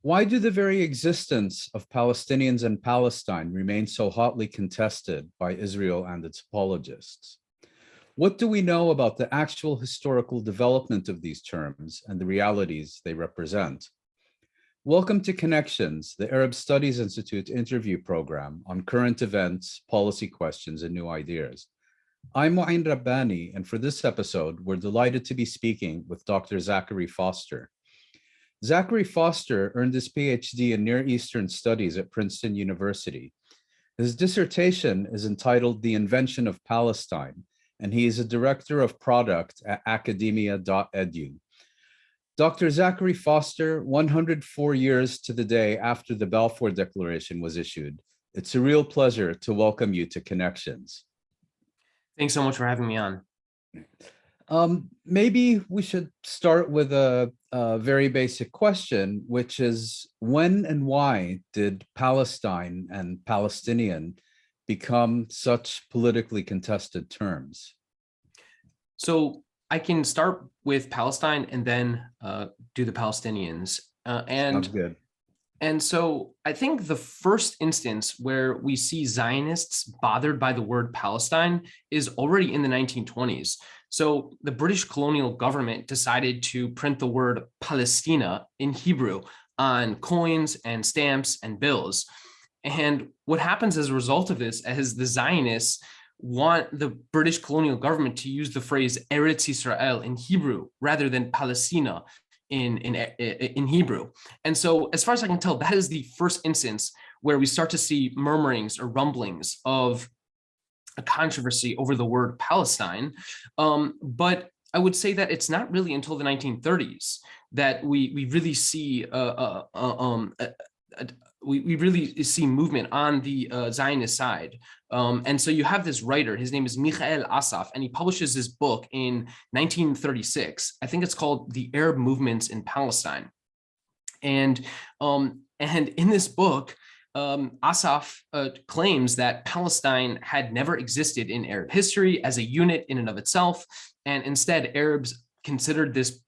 Why do the very existence of Palestinians and Palestine remain so hotly contested by Israel and its apologists? What do we know about the actual historical development of these terms and the realities they represent? Welcome to Connections, the Arab Studies Institute interview program on current events, policy questions, and new ideas. I'm Mouin Rabbani, and for this episode, we're delighted to be speaking with Dr. Zachary Foster. Zachary Foster earned his Ph.D. in Near Eastern Studies at Princeton University. His dissertation is entitled The Invention of Palestine, and he is a director of product at academia.edu. Dr. Zachary Foster, 104 years to the day after the Balfour Declaration was issued, it's a real pleasure to welcome you to Connections. Thanks so much for having me on. Maybe we should start with a very basic question, which is when and why did Palestine and Palestinian become such politically contested terms? So I can start with Palestine and then do the Palestinians. Sounds good. And so I think the first instance where we see Zionists bothered by the word Palestine is already in the 1920s. So the British colonial government decided to print the word Palestina in Hebrew on coins and stamps and bills. And what happens as a result of this, as the Zionists want the British colonial government to use the phrase Eretz Yisrael in Hebrew rather than Palestina in Hebrew. And so as far as I can tell, that is the first instance where we start to see murmurings or rumblings of a controversy over the word Palestine. But I would say that it's not really until the 1930s that we really see we really see movement on the Zionist side. And so you have this writer, his name is Michael Asaf, and he publishes this book in 1936. I think it's called The Arab Movements in Palestine. And in this book, Asaf claims that Palestine had never existed in Arab history as a unit in and of itself, and instead Arabs considered this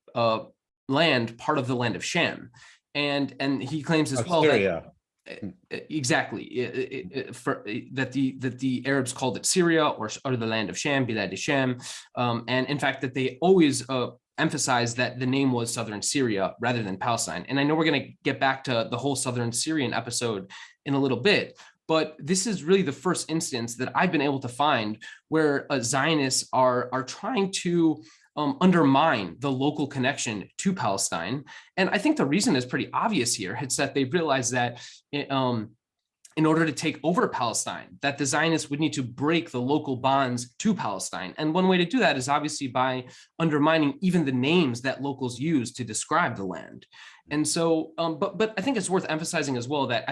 land part of the land of Shem. And he claims as well Syria. Exactly, that the Arabs called it Syria or the land of Shem, Bilad Shem, and in fact that they always emphasized that the name was Southern Syria rather than Palestine. And I know we're going to get back to the whole Southern Syrian episode in a little bit, but this is really the first instance that I've been able to find where Zionists are trying to undermine the local connection to Palestine. And I think the reason is pretty obvious here. It's that they realized that in order to take over Palestine, that the Zionists would need to break the local bonds to Palestine. And one way to do that is obviously by undermining even the names that locals use to describe the land. And so, but I think it's worth emphasizing as well that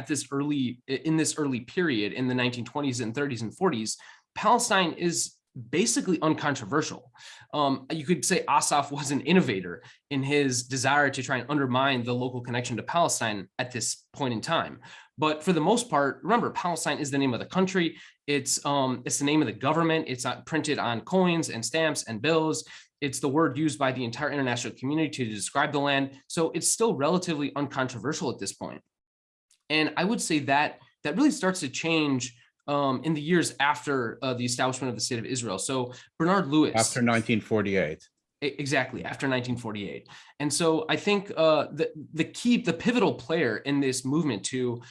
in this early period in the 1920s and 30s and 40s, Palestine is basically uncontroversial. You could say Asaf was an innovator in his desire to try and undermine the local connection to Palestine at this point in time. But for the most part, remember, Palestine is the name of the country. It's the name of the government. It's printed on coins and stamps and bills. It's the word used by the entire international community to describe the land. So it's still relatively uncontroversial at this point. And I would say that really starts to change in the years after the establishment of the state of Israel. So Bernard Lewis. After 1948. Exactly, after 1948. And so I think the pivotal player in this movement to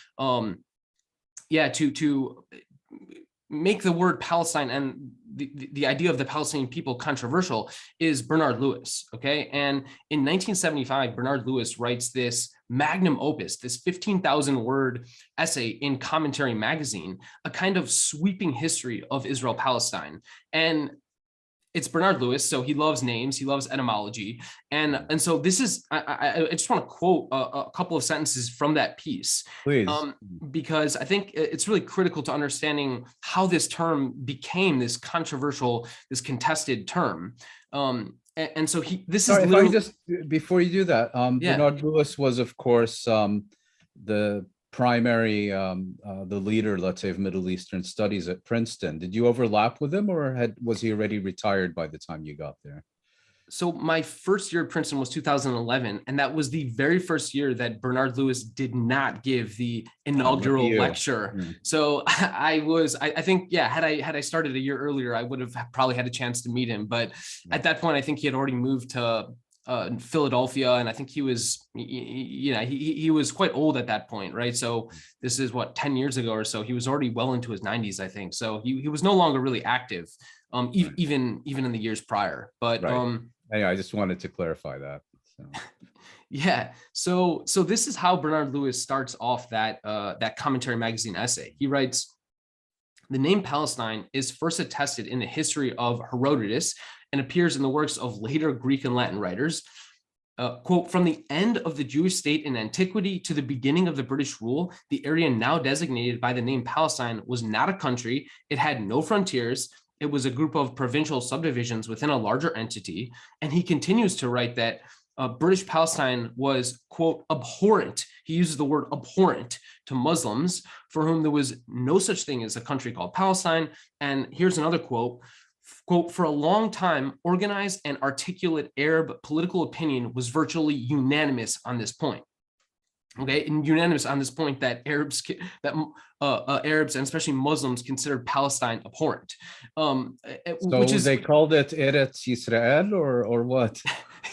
make the word Palestine and the idea of the Palestinian people controversial is Bernard Lewis, okay? And in 1975, Bernard Lewis writes this magnum opus, this 15,000 word essay in Commentary magazine, a kind of sweeping history of Israel-Palestine. And it's Bernard Lewis, so he loves names, he loves etymology. And so this is, I just want to quote a couple of sentences from that piece. Please. Because I think it's really critical to understanding how this term became this controversial, this contested term. And so before you do that, Bernard Lewis was, of course, the primary, the leader, let's say, of Middle Eastern studies at Princeton. Did you overlap with him, or was he already retired by the time you got there? So my first year at Princeton was 2011, and that was the very first year that Bernard Lewis did not give the Lucky inaugural you. lecture. Mm. So I think, yeah, had I started a year earlier, I would have probably had a chance to meet him. But at that point, I think he had already moved to Philadelphia, and I think he was, he was quite old at that point, right? So this is what, 10 years ago or so. He was already well into his 90s, I think. So he was no longer really active, Right. even in the years prior. But Right. Anyway, I just wanted to clarify that. So. yeah, so this is how Bernard Lewis starts off that that Commentary magazine essay. He writes, "The name Palestine is first attested in the history of Herodotus and appears in the works of later Greek and Latin writers. Quote, from the end of the Jewish state in antiquity to the beginning of the British rule, the area now designated by the name Palestine was not a country. It had no frontiers. It was a group of provincial subdivisions within a larger entity." And he continues to write that British Palestine was, quote, abhorrent. He uses the word abhorrent to Muslims, for whom there was no such thing as a country called Palestine. And here's another quote, quote, "For a long time, organized and articulate Arab political opinion was virtually unanimous on this point." Okay, and unanimous on this point that Arabs and especially Muslims considered Palestine abhorrent, So which is, they called it Eretz Yisrael or what?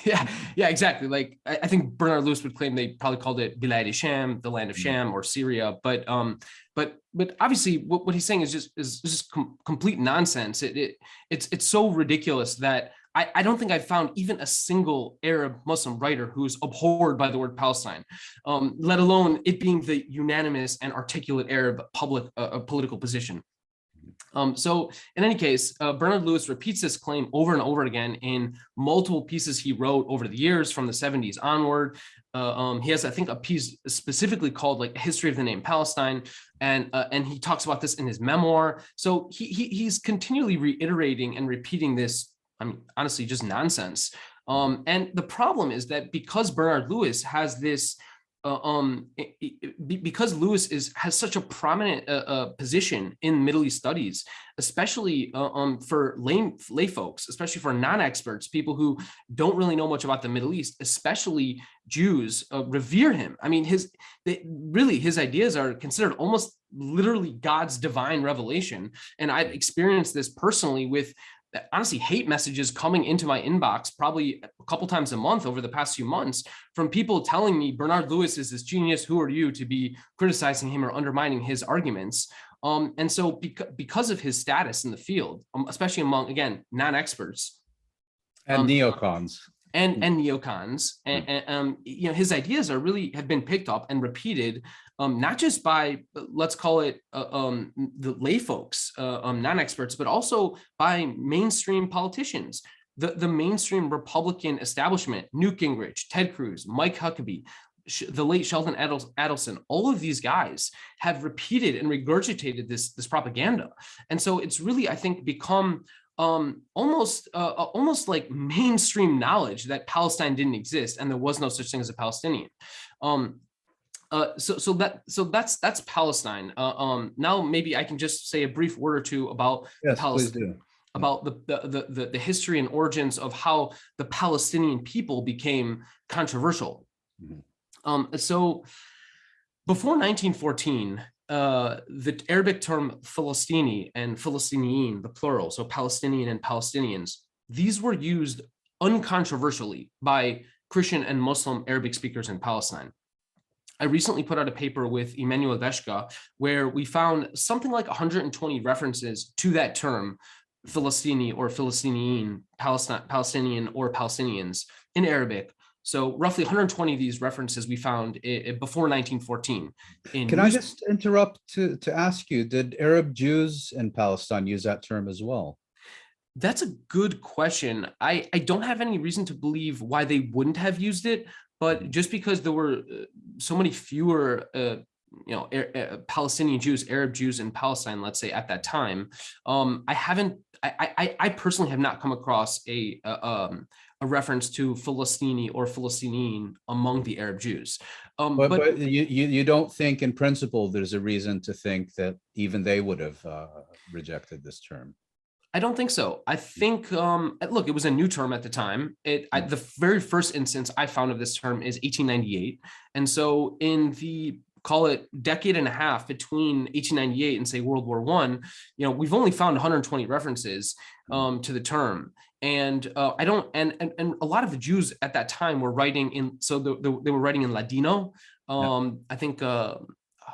yeah, exactly. Like I think Bernard Lewis would claim they probably called it Bilad Sham, the land of Sham, or Syria. But obviously what he's saying is just complete nonsense. It's so ridiculous that I don't think I've found even a single Arab Muslim writer who's abhorred by the word Palestine, let alone it being the unanimous and articulate Arab public political position. So in any case, Bernard Lewis repeats this claim over and over again in multiple pieces he wrote over the years from the 70s onward. He has, I think, a piece specifically called like "A History of the Name Palestine," and he talks about this in his memoir. So he's continually reiterating and repeating this. I mean, honestly, just nonsense. And the problem is that because Bernard Lewis has this, because Lewis has such a prominent position in Middle East studies, especially for lay folks, especially for non-experts, people who don't really know much about the Middle East, especially Jews, revere him. I mean, his ideas are considered almost literally God's divine revelation, and I've experienced this personally with, honestly, hate messages coming into my inbox probably a couple times a month over the past few months from people telling me Bernard Lewis is this genius. Who are you to be criticizing him or undermining his arguments? And so because of his status in the field, especially among, again, non-experts and neocons. And neocons, and his ideas have been picked up and repeated, not just by, let's call it, the lay folks, non-experts, but also by mainstream politicians. The mainstream Republican establishment, Newt Gingrich, Ted Cruz, Mike Huckabee, the late Sheldon Adelson, all of these guys have repeated and regurgitated this propaganda. And so it's really, I think, become almost like mainstream knowledge that Palestine didn't exist and there was no such thing as a Palestinian. So that's Palestine. Now maybe I can just say a brief word or two about Palestine, about the history and origins of how the Palestinian people became controversial. So before 1914, the Arabic term Philistini and Philistiniyin, the plural, so Palestinian and Palestinians, these were used uncontroversially by Christian and Muslim Arabic speakers in Palestine. I recently put out a paper with Emmanuel Veshka where we found something like 120 references to that term, Philistini or Philistiniyin, Palestinian or Palestinians in Arabic. So roughly 120 of these references we found before 1914. Can I just interrupt to ask you, did Arab Jews in Palestine use that term as well? That's a good question. I don't have any reason to believe why they wouldn't have used it, but just because there were so many fewer Palestinian Jews, Arab Jews in Palestine, let's say at that time, I personally have not come across a reference to Philistini or Philistinian among the Arab Jews. But you don't think in principle there's a reason to think that even they would have rejected this term? I don't think so. I think, look, it was a new term at the time. The very first instance I found of this term is 1898. And so in the, call it decade and a half between 1898 and say World War I, we've only found 120 references to the term. And I don't, and a lot of the Jews at that time were writing in, so they were writing in Ladino. I think,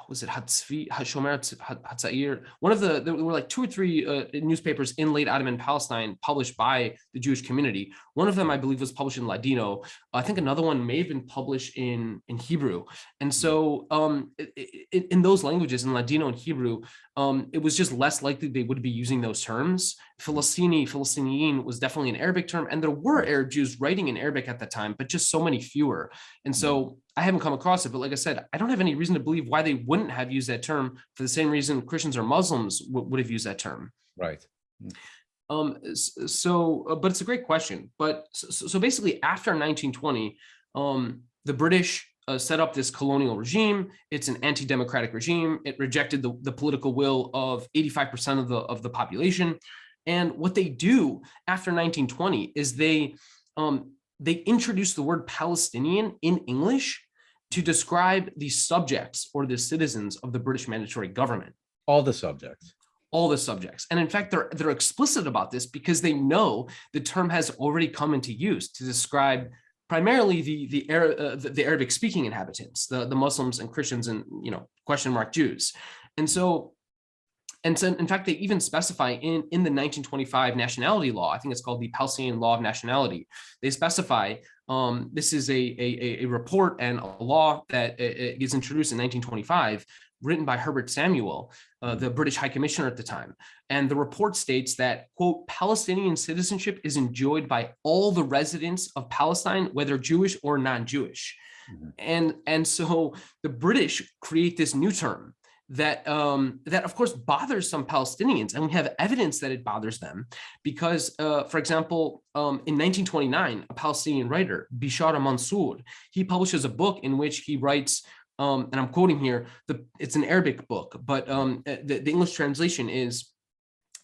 was it Hatzvi, Hashomer, Hatzair? One of there were like 2 or 3 newspapers in late Ottoman Palestine published by the Jewish community. One of them, I believe, was published in Ladino. I think another one may have been published in Hebrew. And so in those languages, in Ladino and Hebrew, it was just less likely they would be using those terms. Philistinian was definitely an Arabic term, and there were Arab Jews writing in Arabic at that time, but just so many fewer. And so I haven't come across it, but like I said, I don't have any reason to believe why they wouldn't have used that term for the same reason Christians or Muslims would have used that term. Right. But it's a great question. But so basically after 1920, the British set up this colonial regime. It's an anti-democratic regime. It rejected the political will of 85% of the population. And what they do after 1920 is they introduce the word Palestinian in English to describe the subjects or the citizens of the British mandatory government. All the subjects. All the subjects. And in fact, they're explicit about this because they know the term has already come into use to describe primarily the Arabic speaking inhabitants, the Muslims and Christians and, question mark Jews. And so in fact, they even specify in the 1925 nationality law, I think it's called the Palestinian Law of Nationality. They specify, this is a report and a law that is introduced in 1925, written by Herbert Samuel, the British High Commissioner at the time. And the report states that, quote, Palestinian citizenship is enjoyed by all the residents of Palestine, whether Jewish or non-Jewish. And so the British create this new term that of course bothers some Palestinians, and we have evidence that it bothers them because, for example, in 1929, a Palestinian writer, Bishara Mansour, he publishes a book in which he writes, and I'm quoting here, it's an Arabic book, but the English translation is,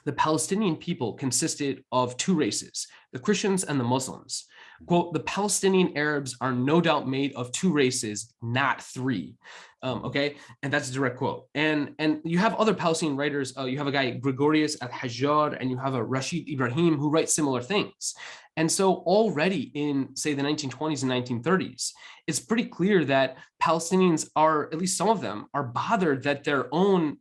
the Palestinian people consisted of 2 races, the Christians and the Muslims. Quote, the Palestinian Arabs are no doubt made of 2 races, not 3. Okay, and that's a direct quote. And you have other Palestinian writers. You have a guy, Gregorius al-Hajjar, and you have a Rashid Ibrahim who write similar things. And so already in, say, the 1920s and 1930s, it's pretty clear that Palestinians are, at least some of them, are bothered that their own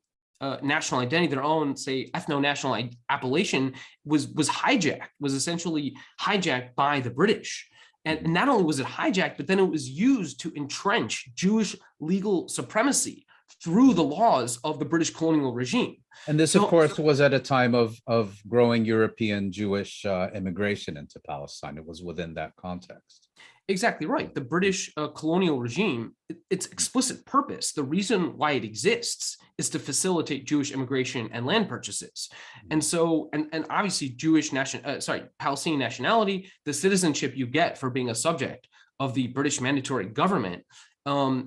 national identity, their own, say, ethno-national appellation was hijacked, was essentially hijacked by the British. And not only was it hijacked, but then it was used to entrench Jewish legal supremacy through the laws of the British colonial regime. And this, of course, was at a time of growing European Jewish immigration into Palestine. It was within that context. Exactly right. The British colonial regime, its explicit purpose, the reason why it exists is to facilitate Jewish immigration and land purchases. And so, and obviously Palestinian nationality, the citizenship you get for being a subject of the British mandatory government,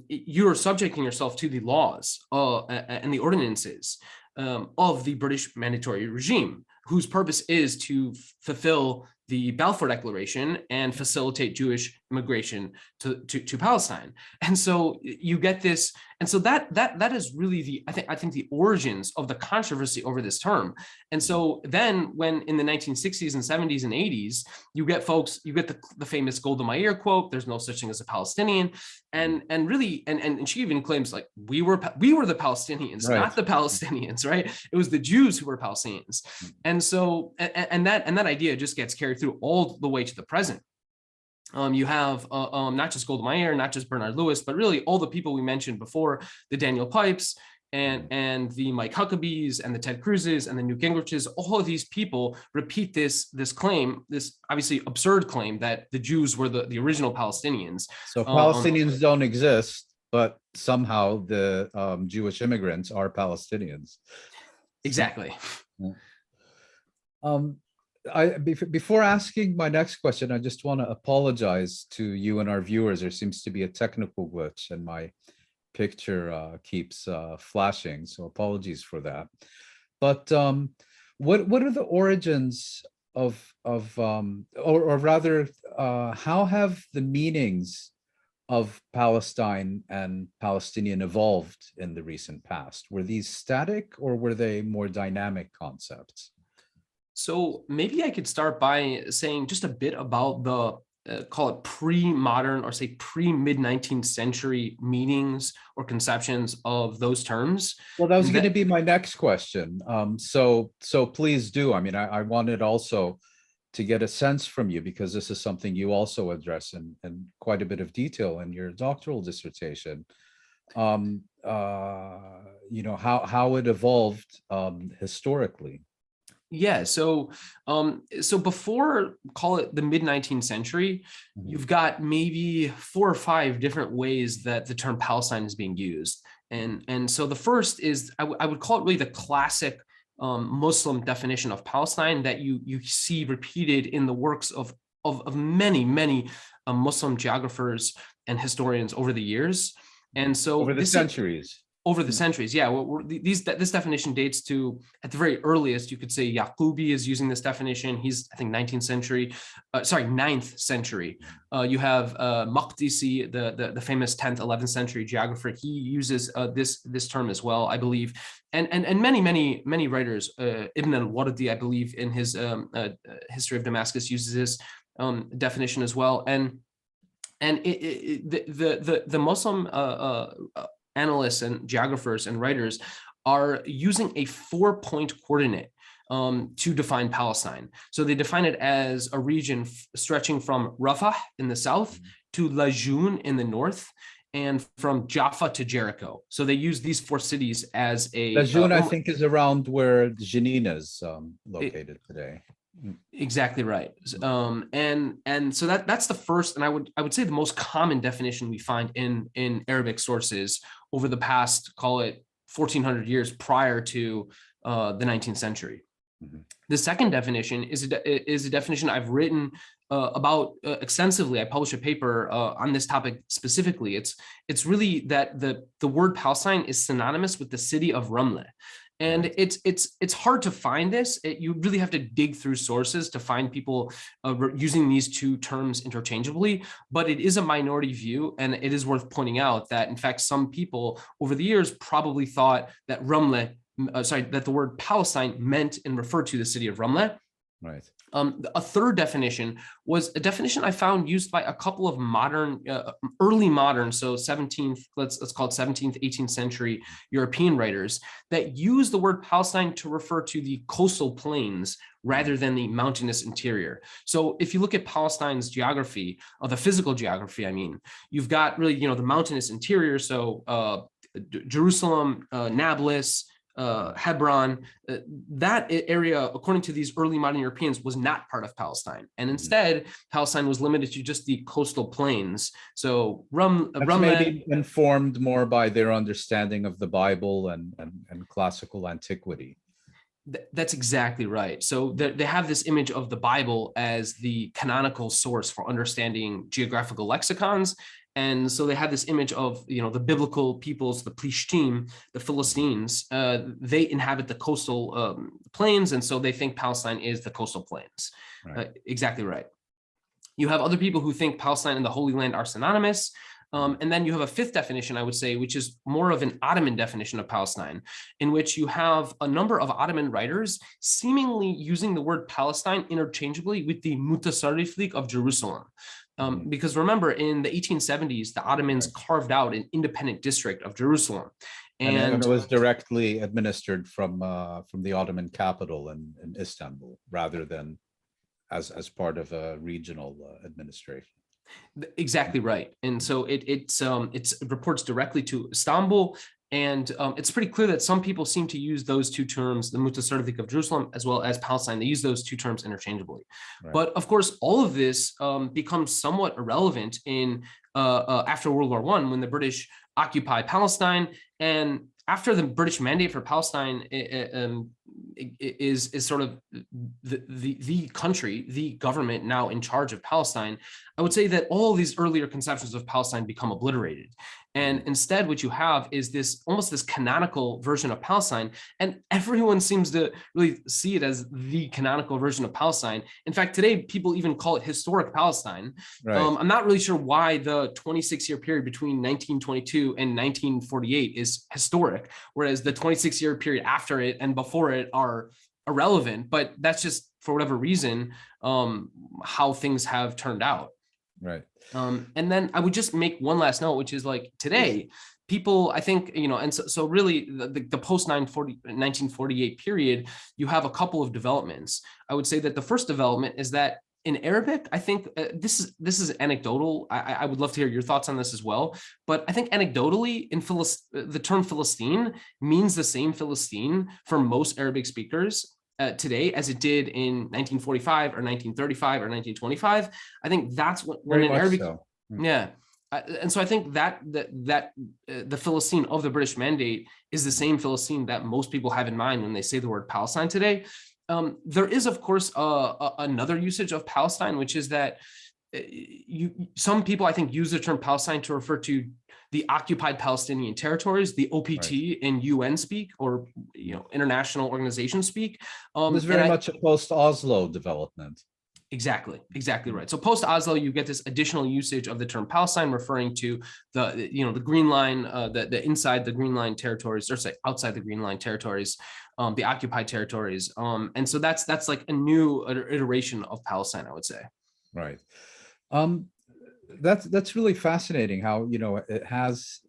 you're subjecting yourself to the laws and the ordinances of the British mandatory regime, whose purpose is to fulfill the Balfour Declaration and facilitate Jewish immigration to Palestine. And so you get this, and so that is really I think the origins of the controversy over this term. And so then when in the 1960s and 70s and 80s, you get the famous Golda Meir quote, there's no such thing as a Palestinian. And really, and she even claims like we were the Palestinians, right, not the Palestinians, right? It was the Jews who were Palestinians. And so, and that idea just gets carried through all the way to the present. You have not just Golda Meir, not just Bernard Lewis, but really all the people we mentioned before, the Daniel Pipes and the Mike Huckabees and the Ted Cruzes and the Newt Gingriches. All of these people repeat this claim, this obviously absurd claim that the Jews were the original Palestinians. So Palestinians don't exist, but somehow the Jewish immigrants are Palestinians. Exactly. Before asking my next question, I just want to apologize to you and our viewers. There seems to be a technical glitch and my picture keeps flashing, so apologies for that. But What are the origins or rather, how have the meanings of Palestine and Palestinian evolved in the recent past? Were these static or were they more dynamic concepts? So maybe I could start by saying just a bit about the call it pre-modern or say pre-mid-19th century meanings or conceptions of those terms. Well, that was And going to that, be my next question. So please do. I mean, I wanted also to get a sense from you, because this is something you also address in quite a bit of detail in your doctoral dissertation. How it evolved historically. yeah, so before, call it the mid-19th century, Mhm. you've got maybe 4 or 5 different ways that the term Palestine is being used. And so the first is, I would call it really the classic Muslim definition of Palestine that you see repeated in the works of many Muslim geographers and historians over the years. And so Over the this centuries. over the centuries, yeah. This definition dates to, at the very earliest, you could say Yaqubi is using this definition. He's, I think, 9th century. You have Maqdisi, the famous 10th, 11th century geographer. He uses this term as well, I believe, and many writers. Ibn al-Wardi, I believe, in his History of Damascus, uses this definition as well. And the Muslim analysts and geographers and writers are using a 4-point coordinate to define Palestine. So they define it as a region stretching from Rafah in the south to Lajun in the north, and from Jaffa to Jericho. So they use these 4 cities as a Lajun, I think, is around where Jenin is located today. Exactly right. And so that's the first, and I would say the most common definition we find in Arabic sources over the past, call it 1400 years prior to the 19th century. Mhm. The second definition is a definition I've written about extensively. I published a paper on this topic specifically. It's really that the word Palestine is synonymous with the city of Ramleh. And Right. it's hard to find this. You really have to dig through sources to find people using these 2 terms interchangeably, but it is a minority view. And it is worth pointing out that, in fact, some people over the years probably thought that that the word Palestine meant and referred to the city of Ramleh. Right. A third definition was a definition I found used by a couple of modern, early modern, so 17th, let's call it 17th, 18th century European writers that use the word Palestine to refer to the coastal plains rather than the mountainous interior. So if you look at Palestine's geography, or the physical geography, I mean, you've got really, the mountainous interior, so Jerusalem, Nablus, Hebron, that area, according to these early modern Europeans, was not part of Palestine. And instead, Palestine was limited to just the coastal plains. So That's maybe informed more by their understanding of the Bible and classical antiquity. That's exactly right. So they have this image of the Bible as the canonical source for understanding geographical lexicons. And so they had this image of, the biblical peoples, the Plishtim, the Philistines, they inhabit the coastal plains. And so they think Palestine is the coastal plains. Right. Exactly right. You have other people who think Palestine and the Holy Land are synonymous. And then you have a 5th definition, I would say, which is more of an Ottoman definition of Palestine, in which you have a number of Ottoman writers seemingly using the word Palestine interchangeably with the Mutasarrif of Jerusalem. Because remember, in the 1870s, the Ottomans carved out an independent district of Jerusalem. And it was directly administered from the Ottoman capital in Istanbul, rather than as part of a regional administration. Exactly right. And so it reports directly to Istanbul. And it's pretty clear that some people seem to use those 2 terms, the Mutasarrif of Jerusalem as well as Palestine. They use those 2 terms interchangeably. Right. But of course, all of this becomes somewhat irrelevant in after World War I, when the British occupy Palestine. And after the British mandate for Palestine is sort of the country, the government now in charge of Palestine, I would say that all these earlier conceptions of Palestine become obliterated. And instead, what you have is this almost this canonical version of Palestine. And everyone seems to really see it as the canonical version of Palestine. In fact, today, people even call it historic Palestine. Right. I'm not really sure why the 26-year period between 1922 and 1948 is historic, whereas the 26-year period after it and before it are irrelevant. But that's just, for whatever reason, how things have turned out. Right. And then I would just make one last note, which is like today, people, I think, and so really the post 1948 period, you have a couple of developments. I would say that the first development is that in Arabic, I think this is anecdotal. I would love to hear your thoughts on this as well. But I think anecdotally, the term Philistine means the same Philistine for most Arabic speakers today as it did in 1945 or 1935 or 1925. I think that's when in Arabic, yeah. And so I think that the Philistine of the British Mandate is the same Philistine that most people have in mind when they say the word Palestine today. There is, of course, another usage of Palestine, which is that some people, I think, use the term Palestine to refer to the occupied Palestinian territories, the OPT in UN speak, or international organization speak. It's very much a post-Oslo development. Exactly right. So post-Oslo, you get this additional usage of the term Palestine, referring to the Green Line, the inside the Green Line territories, or say outside the Green Line territories, the occupied territories. And so that's like a new iteration of Palestine, I would say. Right. That's really fascinating how, it has,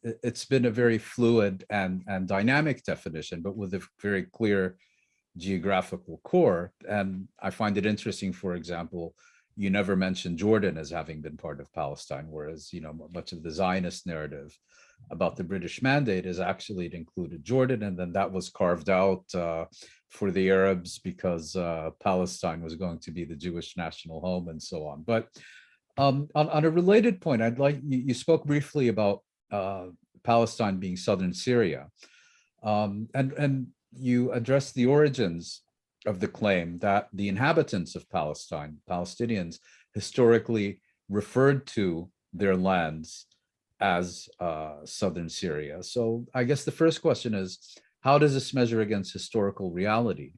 it's been a very fluid and dynamic definition, but with a very clear geographical core. And I find it interesting, for example, you never mentioned Jordan as having been part of Palestine, whereas, much of the Zionist narrative about the British Mandate is actually it included Jordan, and then that was carved out for the Arabs because Palestine was going to be the Jewish national home and so on. But on a related point, I'd like you spoke briefly about Palestine being southern Syria, and you addressed the origins of the claim that the inhabitants of Palestine, Palestinians, historically referred to their lands as southern Syria. So I guess the first question is, how does this measure against historical reality?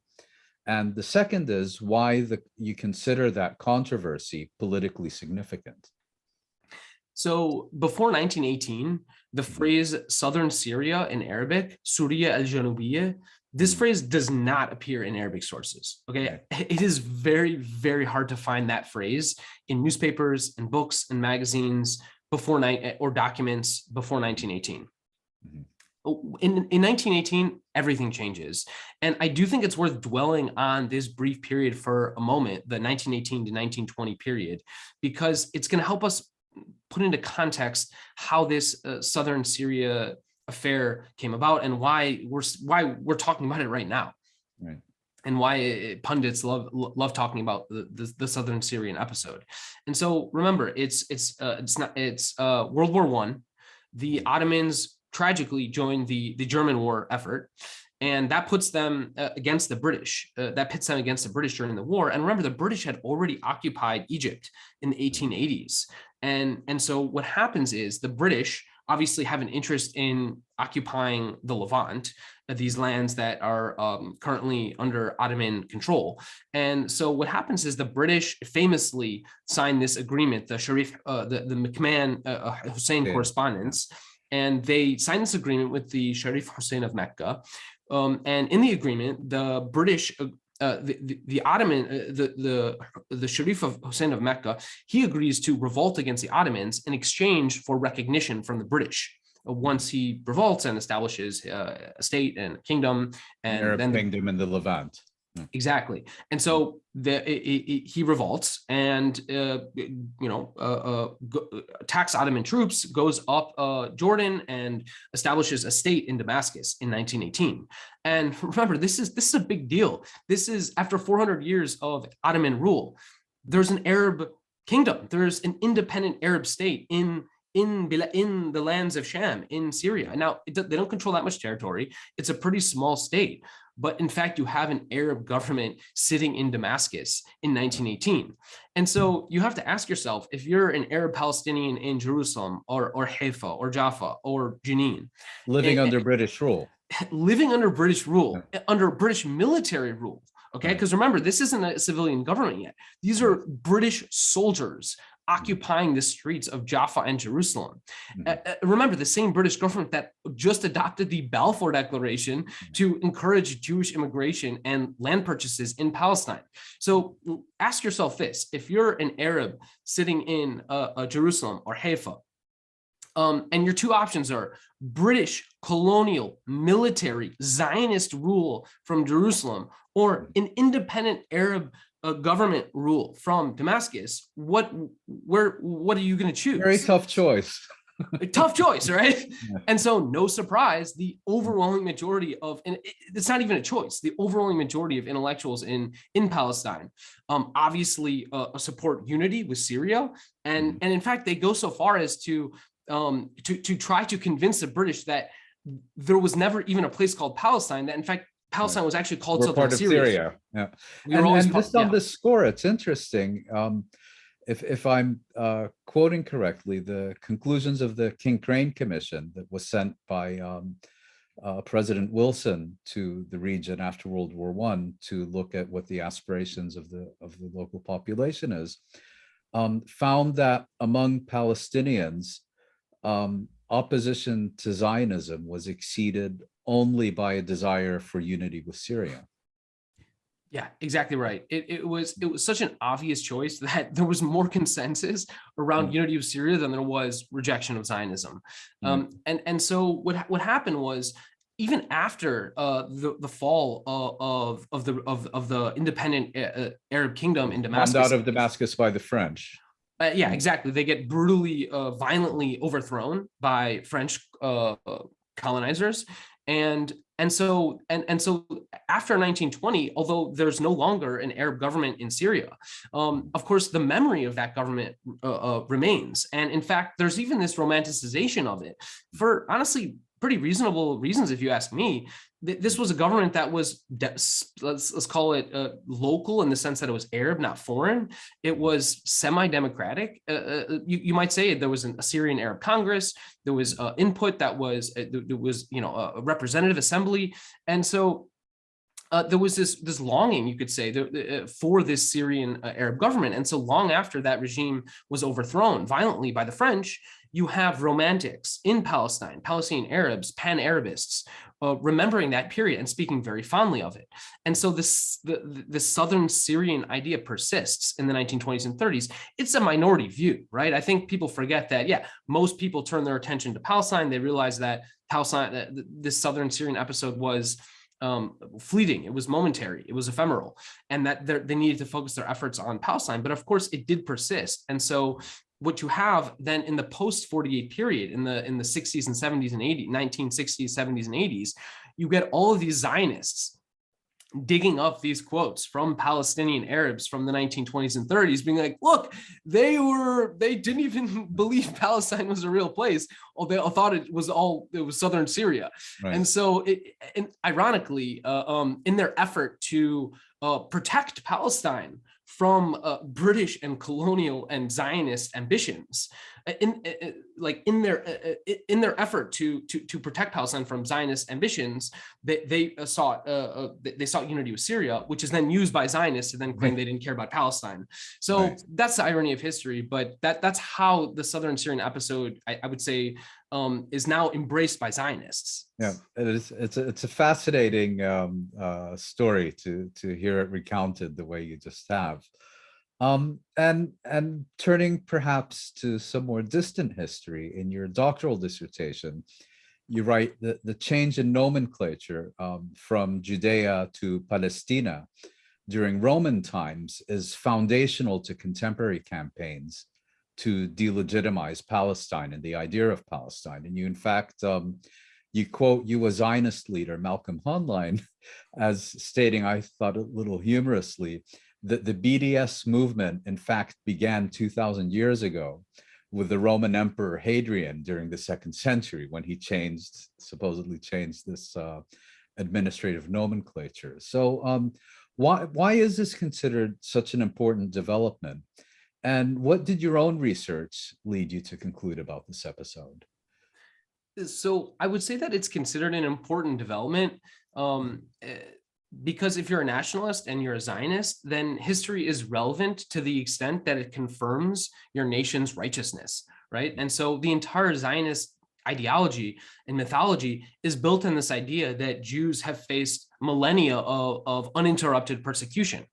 And the second is why you consider that controversy politically significant. So before 1918, the phrase southern Syria in Arabic, Suriya al-Janubiyya, this phrase does not appear in Arabic sources. Okay, it is very, very hard to find that phrase in newspapers and books and magazines or documents before 1918. In 1918, everything changes. And I do think it's worth dwelling on this brief period for a moment, the 1918 to 1920 period, because it's going to help us put into context how this southern Syria affair came about and why we're talking about it right now. Right. And why pundits love talking about the southern Syrian episode. And so remember, it's World War I. The Ottomans tragically joined the German war effort, and that puts them against the British. That pits them against the British during the war. And remember, the British had already occupied Egypt in the 1880s. And so what happens is the British obviously have an interest in occupying the Levant, these lands that are currently under Ottoman control. And so what happens is the British famously signed this agreement, the McMahon-Hussein correspondence, and they signed this agreement with the Sharif Hussein of Mecca. And in the agreement, the British, the Sharif of Hussein of Mecca, he agrees to revolt against the Ottomans in exchange for recognition from the British. Once he revolts and establishes a state and a kingdom, and Arab then kingdom in the Levant. Exactly. And so he revolts and, attacks Ottoman troops, goes up Jordan and establishes a state in Damascus in 1918. And remember, this is a big deal. This is after 400 years of Ottoman rule. There's an Arab kingdom. There's an independent Arab state in in the lands of Sham in Syria. Now, they don't control that much territory. It's a pretty small state. But in fact, you have an Arab government sitting in Damascus in 1918. And so you have to ask yourself, if you're an Arab Palestinian in Jerusalem or Haifa or Jaffa or Jenin, living under British rule, living under British rule, under British military rule, okay? Because remember, this isn't a civilian government yet. These are British soldiers occupying the streets of Jaffa and Jerusalem. Remember, the same British government that just adopted the Balfour Declaration to encourage Jewish immigration and land purchases in Palestine. So ask yourself this: if you're an Arab sitting in Jerusalem or Haifa, and your two options are British colonial military Zionist rule from Jerusalem or an independent Arab government rule from Damascus, what are you going to choose? Very tough choice. A tough choice, right? Yeah. And so no surprise, the overwhelming majority of, and it's not even a choice, the overwhelming majority of intellectuals in Palestine obviously support unity with Syria. And in fact, they go so far as to try to convince the British that there was never even a place called Palestine, that in fact, Palestine was actually called something part of Syria. Yeah. And just on this score, it's interesting. If I'm quoting correctly, the conclusions of the King Crane Commission that was sent by President Wilson to the region after World War I to look at what the aspirations of the local population is, found that among Palestinians, opposition to Zionism was exceeded only by a desire for unity with Syria. Yeah, exactly right. It was such an obvious choice that there was more consensus around unity of Syria than there was rejection of Zionism. And so what happened was, even after the fall of the independent Arab kingdom in Damascus, bombed out of Damascus by the French. Yeah, exactly. They get brutally, violently overthrown by French colonizers. And so after 1920, although there's no longer an Arab government in Syria, of course, the memory of that government remains. And in fact, there's even this romanticization of it for honestly pretty reasonable reasons, if you ask me. This was a government that was, let's call it local in the sense that it was Arab, not foreign. It was semi-democratic. You might say there was a Syrian Arab Congress. There was input that was, there was, a representative assembly. And so there was this longing, you could say, for this Syrian Arab government. And so long after that regime was overthrown violently by the French, you have romantics in Palestine, Palestinian Arabs, pan-Arabists, remembering that period and speaking very fondly of it. And so the Southern Syrian idea persists in the 1920s and 30s. It's a minority view, right? I think people forget that, yeah, most people turn their attention to Palestine. They realize that Palestine, this Southern Syrian episode was fleeting, it was momentary, it was ephemeral, and that they needed to focus their efforts on Palestine. But of course, it did persist. And so what you have then in the post-48 period, in the 60s and 70s and 80s, 1960s, 70s, and 80s, you get all of these Zionists digging up these quotes from Palestinian Arabs from the 1920s and 30s, being like, look, they didn't even believe Palestine was a real place. Or they thought it was Southern Syria. Right. And so ironically, in their effort to protect Palestine from British and colonial and Zionist ambitions, in their effort to protect Palestine from Zionist ambitions, they sought unity with Syria, which is then used by Zionists to then claim they didn't care about Palestine. So that's the irony of history. But that's how the Southern Syrian episode, I would say, is now embraced by Zionists. Yeah, it is. It's a fascinating story to hear it recounted the way you just have. And turning perhaps to some more distant history, in your doctoral dissertation, you write that the change in nomenclature from Judea to Palestina during Roman times is foundational to contemporary campaigns to delegitimize Palestine and the idea of Palestine. And you, in fact, you quote U.S. Zionist leader Malcolm Hoenlein as stating, I thought a little humorously, that the BDS movement, in fact, began 2,000 years ago with the Roman Emperor Hadrian during the 2nd century when he supposedly changed this administrative nomenclature. So why is this considered such an important development? And what did your own research lead you to conclude about this episode? So I would say that it's considered an important development because if you're a nationalist and you're a Zionist, then history is relevant to the extent that it confirms your nation's righteousness, right? And so the entire Zionist ideology and mythology is built on this idea that Jews have faced millennia of uninterrupted persecution.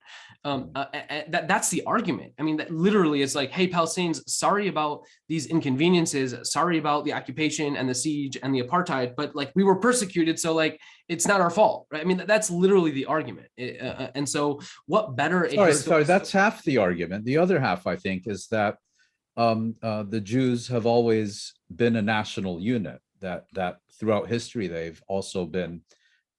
That's the argument. I mean, that literally is like, hey, Palestinians, sorry about these inconveniences, sorry about the occupation and the siege and the apartheid, but like we were persecuted, so like it's not our fault, right? I mean, that's literally the argument. And so what better? Sorry, that's half the argument. The other half, I think, is that the Jews have always been a national unit, that throughout history, they've also been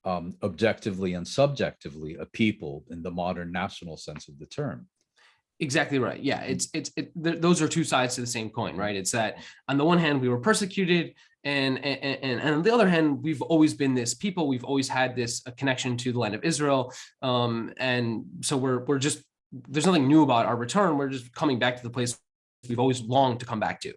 objectively and subjectively a people in the modern national sense of the term. Exactly right. Yeah, those are two sides to the same coin, right? It's that on the one hand, we were persecuted, and on the other hand, we've always been this people. We've always had this connection to the land of Israel, and so we're just, there's nothing new about our return. We're just coming back to the place we've always longed to come back to.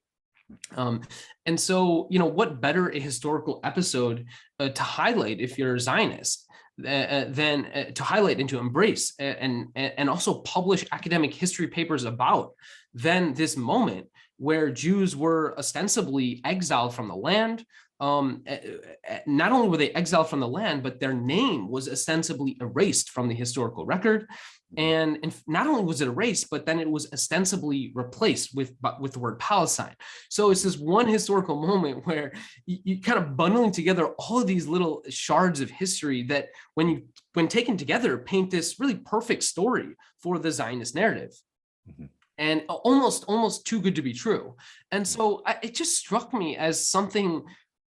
And so, what better a historical episode to highlight if you're a Zionist than to highlight and to embrace and also publish academic history papers about than this moment where Jews were ostensibly exiled from the land. Not only were they exiled from the land, but their name was ostensibly erased from the historical record. And not only was it erased, but then it was ostensibly replaced with the word Palestine. So it's this one historical moment where you kind of bundling together all of these little shards of history that when taken together, paint this really perfect story for the Zionist narrative. Mm-hmm. And almost too good to be true. And so it just struck me as something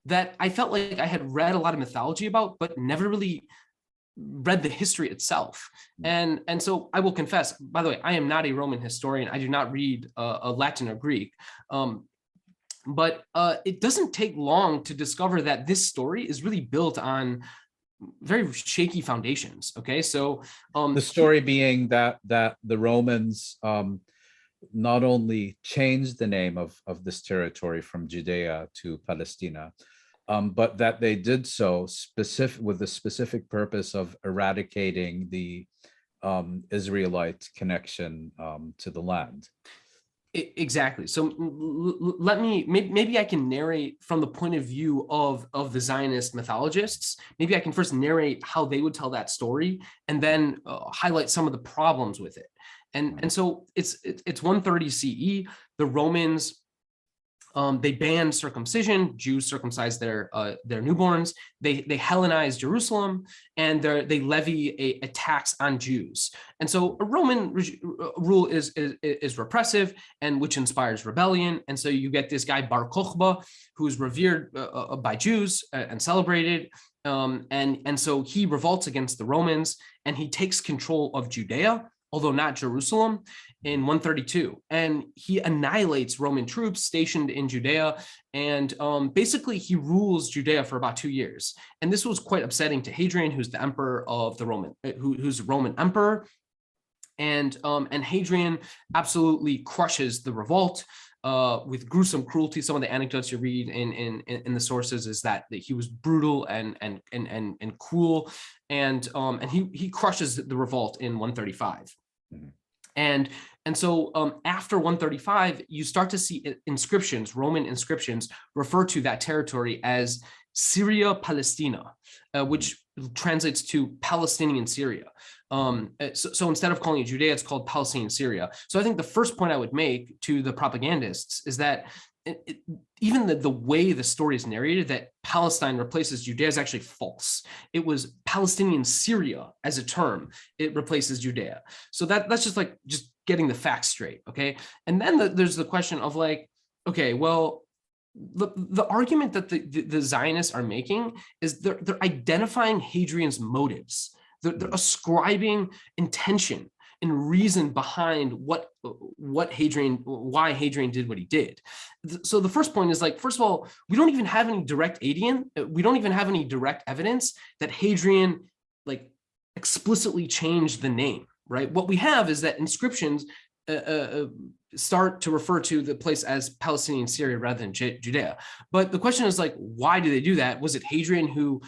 that I felt like I had read a lot of mythology about, but never really read the history itself. And so I will confess, by the way, I am not a Roman historian. I do not read Latin or Greek. But it doesn't take long to discover that this story is really built on very shaky foundations. Okay, so the story being that the Romans not only changed the name of this territory from Judea to Palestina, but that they did so with the specific purpose of eradicating the Israelite connection to the land. Exactly. So maybe I can narrate from the point of view of the Zionist mythologists. Maybe I can first narrate how they would tell that story and then highlight some of the problems with it. And so it's 130 CE. The Romans, they banned circumcision. Jews circumcised their newborns. They Hellenize Jerusalem, and they levy a tax on Jews. And so a Roman rule is repressive, and which inspires rebellion. And so you get this guy Bar Kokhba, who's revered by Jews and celebrated. And so he revolts against the Romans, and he takes control of Judea, although not Jerusalem, in 132. And he annihilates Roman troops stationed in Judea. And basically he rules Judea for about 2 years. And this was quite upsetting to Hadrian, who's the emperor of the Roman, who's Roman emperor. And Hadrian absolutely crushes the revolt with gruesome cruelty. Some of the anecdotes you read in the sources is that he was brutal and cruel, and he crushes the revolt in 135. Mm-hmm. And so after 135, you start to see inscriptions, Roman inscriptions, refer to that territory as Syria Palestina, which translates to Palestinian Syria. So instead of calling it Judea, it's called Palestinian Syria. So I think the first point I would make to the propagandists is that even the way the story is narrated, that Palestine replaces Judea, is actually false. It was Palestinian Syria as a term. It replaces Judea. So that's just getting the facts straight, okay? And then there's the question of like, okay, well, the argument that the Zionists are making is they're identifying Hadrian's motives. They're ascribing intention and reason behind why Hadrian did what he did. So the first point is like, first of all, we don't even have any direct evidence that Hadrian like explicitly changed the name, right? What we have is that inscriptions start to refer to the place as Palestinian Syria rather than Judea. But the question is like, why do they do that? Was it Hadrian who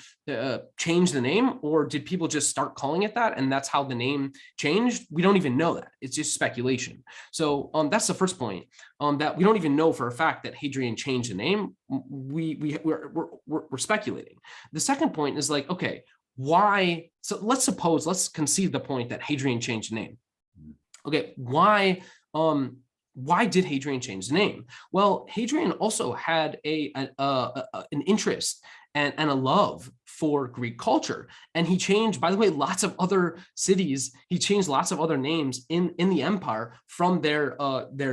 changed the name, or did people just start calling it that? And that's how the name changed? We don't even know that. It's just speculation. So that's the first point, that we don't even know for a fact that Hadrian changed the name. We're speculating. The second point is like, okay, why? So let's concede the point that Hadrian changed the name. Okay, why did Hadrian change the name? Well, Hadrian also had an interest and a love for Greek culture. And he changed, by the way, lots of other cities. He changed lots of other names in the empire from their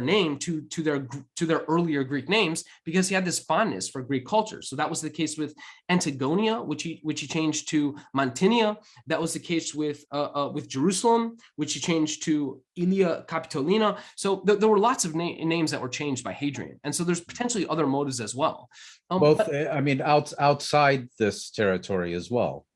name to their earlier Greek names, because he had this fondness for Greek culture. So that was the case with Antigonia, which he changed to Mantinia. That was the case with Jerusalem, which he changed to Ilia Capitolina. So there were lots of names that were changed by Hadrian. And so there's potentially other motives as well. I mean, outside this territory as well.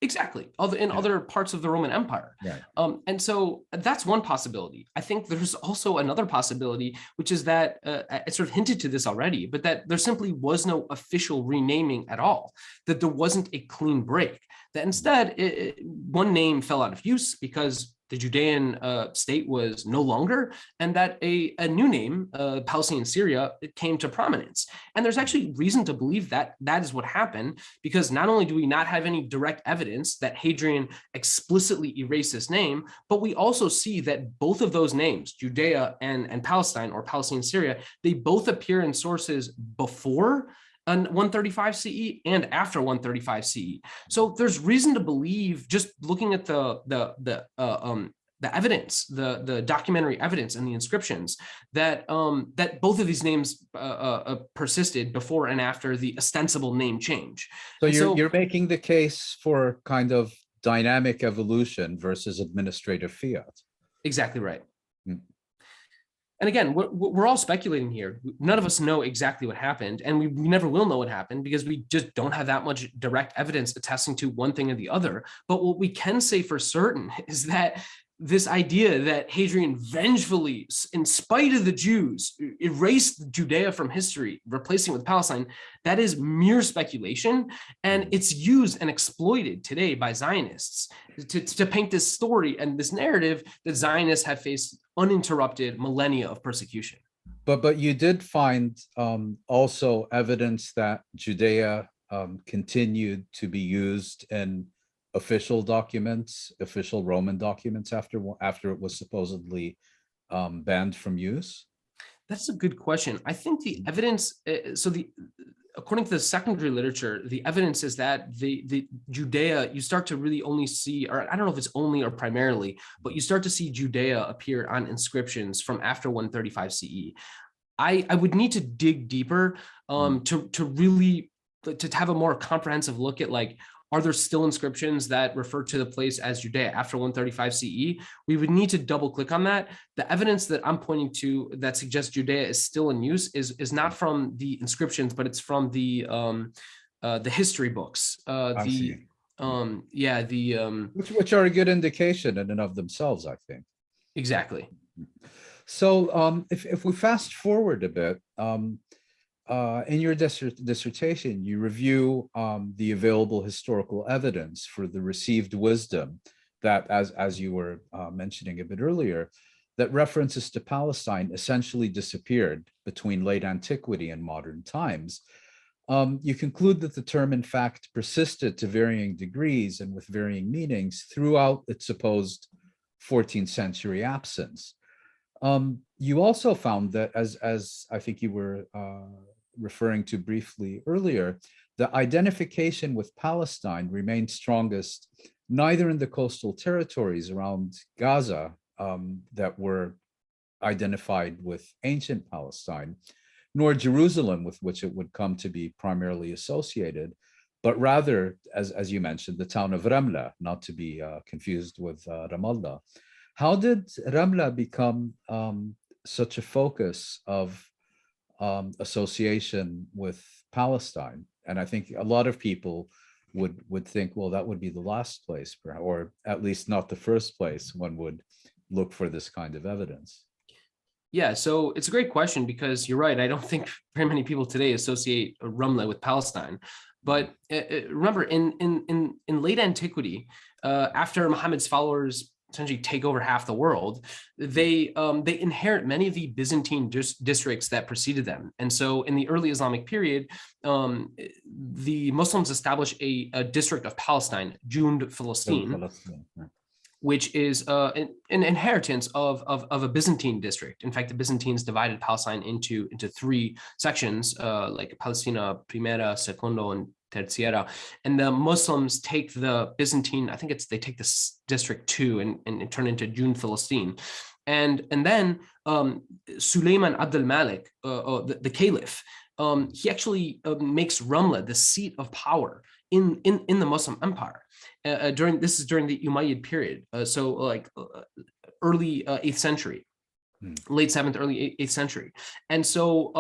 Exactly, other parts of the Roman Empire. Right. And so that's one possibility. I think there's also another possibility, which is that I sort of hinted to this already, but that there simply was no official renaming at all, that there wasn't a clean break, that instead one name fell out of use because the Judean state was no longer, and that a new name, Palestinian Syria, it came to prominence. And there's actually reason to believe that that is what happened, because not only do we not have any direct evidence that Hadrian explicitly erased his name, but we also see that both of those names, Judea and Palestine, or Palestinian Syria, they both appear in sources before 135 CE and after 135 CE. So there's reason to believe, just looking at the evidence, the documentary evidence and the inscriptions, that that both of these names persisted before and after the ostensible name change. So you're making the case for kind of dynamic evolution versus administrative fiat. Exactly right. And again, we're all speculating here. None of us know exactly what happened, and we never will know what happened because we just don't have that much direct evidence attesting to one thing or the other. But what we can say for certain is that this idea that Hadrian vengefully, in spite of the Jews, erased Judea from history, replacing it with Palestine, that is mere speculation, and it's used and exploited today by Zionists to paint this story and this narrative that Zionists have faced uninterrupted millennia of persecution. But you did find also evidence that Judea continued to be used in official documents, official Roman documents after it was supposedly banned from use? That's a good question. I think the evidence, according to the secondary literature, the evidence is that the Judea, you start to really only see, or I don't know if it's only or primarily, but you start to see Judea appear on inscriptions from after 135 CE. I would need to dig deeper to really have a more comprehensive look at, like, are there still inscriptions that refer to the place as Judea after 135 CE? We would need to double click on that. The evidence that I'm pointing to that suggests Judea is still in use is not from the inscriptions, but it's from the history books. Which are a good indication in and of themselves, I think. Exactly. So if we fast forward a bit, in your dissertation, you review the available historical evidence for the received wisdom that, as you were mentioning a bit earlier, that references to Palestine essentially disappeared between late antiquity and modern times. You conclude that the term, in fact, persisted to varying degrees and with varying meanings throughout its supposed 14th century absence. You also found that, as I think you were referring to briefly earlier, the identification with Palestine remained strongest neither in the coastal territories around Gaza that were identified with ancient Palestine, nor Jerusalem, with which it would come to be primarily associated, but rather, as you mentioned, the town of Ramla, not to be confused with Ramallah. How did Ramla become such a focus of association with Palestine? And I think a lot of people would think, well, that would be the last place, or at least not the first place one would look for this kind of evidence. Yeah, so it's a great question because you're right. I don't think very many people today associate Ramla with Palestine. But remember, in late antiquity, after Muhammad's followers essentially take over half the world, they inherit many of the Byzantine districts that preceded them. And so in the early Islamic period, the Muslims establish a district of Palestine, Jund Palestine, which is an inheritance of a Byzantine district. In fact, the Byzantines divided Palestine into three sections, like Palestina Primera, Secondo, and Tercera. And the Muslims take the Byzantine, I think they take this district 2 and turn into Jund Palestine. And then Suleiman Abdul Malik, the caliph, he actually makes Ramla the seat of power in the Muslim empire. During the Umayyad period, so like early 8th century, late 7th, early 8th century. And so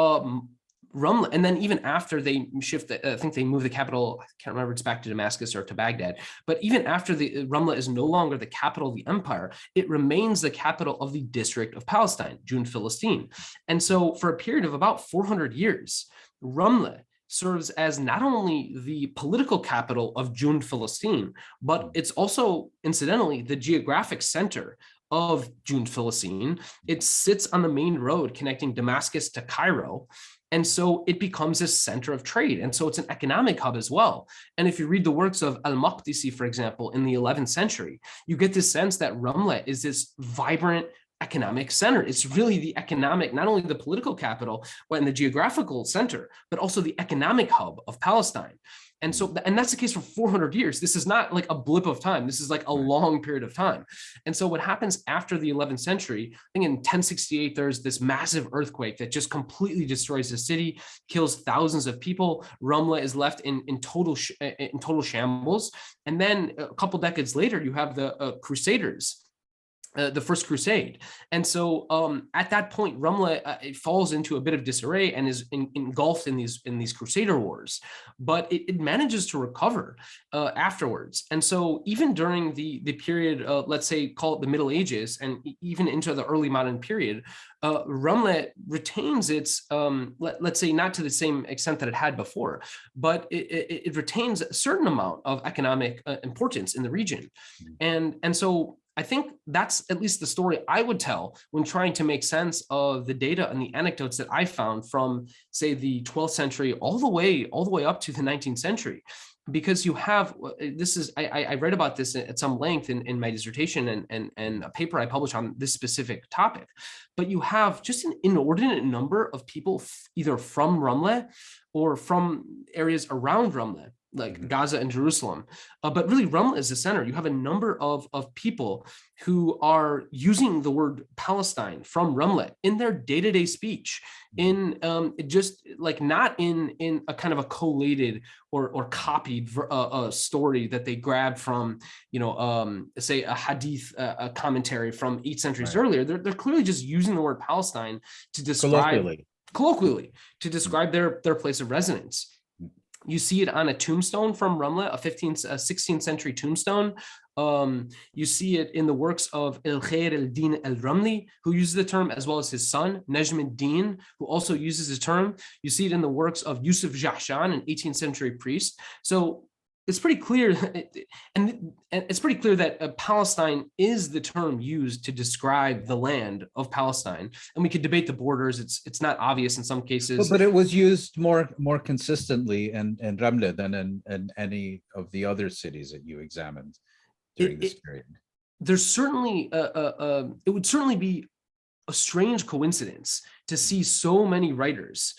Ramla, and then even after they shift, I think they move the capital, I can't remember, it's back to Damascus or to Baghdad, but even after the Ramla is no longer the capital of the empire, it remains the capital of the district of Palestine, Jund Palestine. And so for a period of about 400 years, Ramla serves as not only the political capital of Jund Palestine, but it's also, incidentally, the geographic center of Jund Palestine. It sits on the main road connecting Damascus to Cairo. And so it becomes a center of trade. And so it's an economic hub as well. And if you read the works of Al-Maqdisi, for example, in the 11th century, you get this sense that Ramla is this vibrant economic center. It's really the economic, not only the political capital, but in the geographical center, but also the economic hub of Palestine. And so, and that's the case for 400 years. This is not like a blip of time. This is like a long period of time. And so what happens after the 11th century, I think in 1068, there's this massive earthquake that just completely destroys the city, kills thousands of people. Ramla is left in total shambles. And then a couple decades later, you have the Crusaders, the First Crusade. And so at that point, Ramla it falls into a bit of disarray and is engulfed in these Crusader wars, but it manages to recover afterwards. And so even during the period, let's say, call it the Middle Ages, and even into the early modern period, Ramla retains its, let's say, not to the same extent that it had before, but it retains a certain amount of economic importance in the region. And so I think that's at least the story I would tell when trying to make sense of the data and the anecdotes that I found from, say, the 12th century all the way up to the 19th century. Because you have, I read about this at some length in my dissertation and a paper I published on this specific topic, but you have just an inordinate number of people either from Ramla or from areas around Ramla, like Gaza and Jerusalem. But really Ramla is the center. You have a number of people who are using the word Palestine from Ramla in their day-to-day speech, in just like not in a kind of a collated or copied story that they grabbed from, say a hadith a commentary from 8 centuries earlier. They're clearly just using the word Palestine to describe colloquially to describe their place of residence. You see it on a tombstone from Ramla, a 16th century tombstone. You see it in the works of El-Khair al-Din al-Ramli, who uses the term, as well as his son, Najm al-Din, who also uses the term. You see it in the works of Yusuf Jahshan, an 18th century priest. So it's pretty clear, and it's pretty clear that Palestine is the term used to describe the land of Palestine. And we could debate the borders. It's not obvious in some cases. But it was used more consistently in Ramla than in any of the other cities that you examined during this period. There's certainly it would certainly be a strange coincidence to see so many writers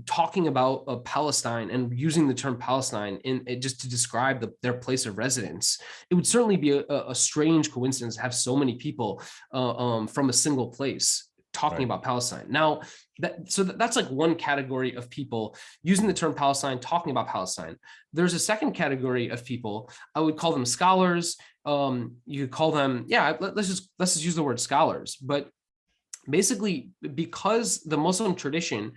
talking about Palestine and using the term Palestine just to describe their place of residence. It would certainly be a strange coincidence to have so many people from a single place talking about Palestine. Now, that's like one category of people using the term Palestine, talking about Palestine. There's a second category of people, I would call them scholars. You could call them, let's just use the word scholars. But basically, because the Muslim tradition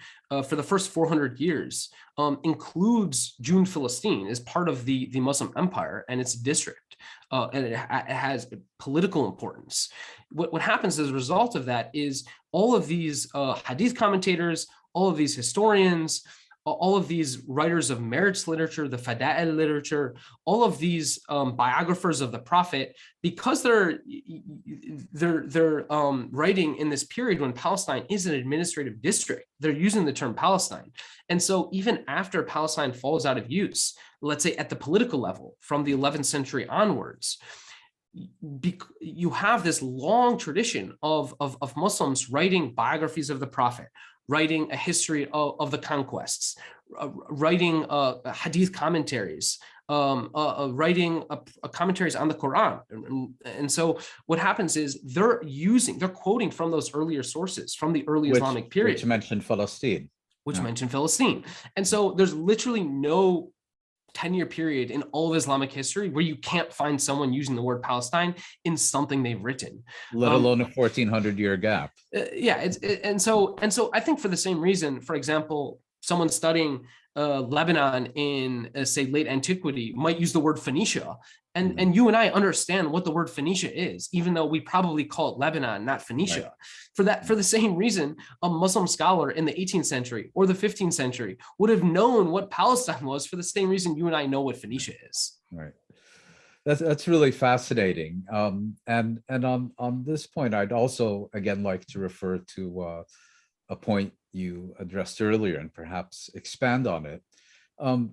for the first 400 years includes June Philistine as part of the Muslim empire and its district, and it has political importance. What happens as a result of that is all of these hadith commentators, all of these historians, all of these writers of marriage literature, the Fada'il literature, all of these biographers of the Prophet, because they're writing in this period when Palestine is an administrative district, they're using the term Palestine. And so even after Palestine falls out of use, let's say at the political level from the 11th century onwards, you have this long tradition of Muslims writing biographies of the Prophet, writing a history of the conquests, writing hadith commentaries, writing commentaries on the Quran. And so what happens is they're quoting from those earlier sources, from the early Islamic period. Which mentioned Palestine. Mentioned Philistine. And so there's literally no 10-year period in all of Islamic history where you can't find someone using the word Palestine in something they've written, let alone a 1400-year gap. And so I think for the same reason, for example, someone studying Lebanon in say late antiquity might use the word Phoenicia, and you and I understand what the word Phoenicia is, even though we probably call it Lebanon, not Phoenicia. Right. For the same reason, a Muslim scholar in the 18th century or the 15th century would have known what Palestine was for the same reason you and I know what Phoenicia is. Right. That's really fascinating. And on this point, I'd also again like to refer to a point you addressed earlier and perhaps expand on it.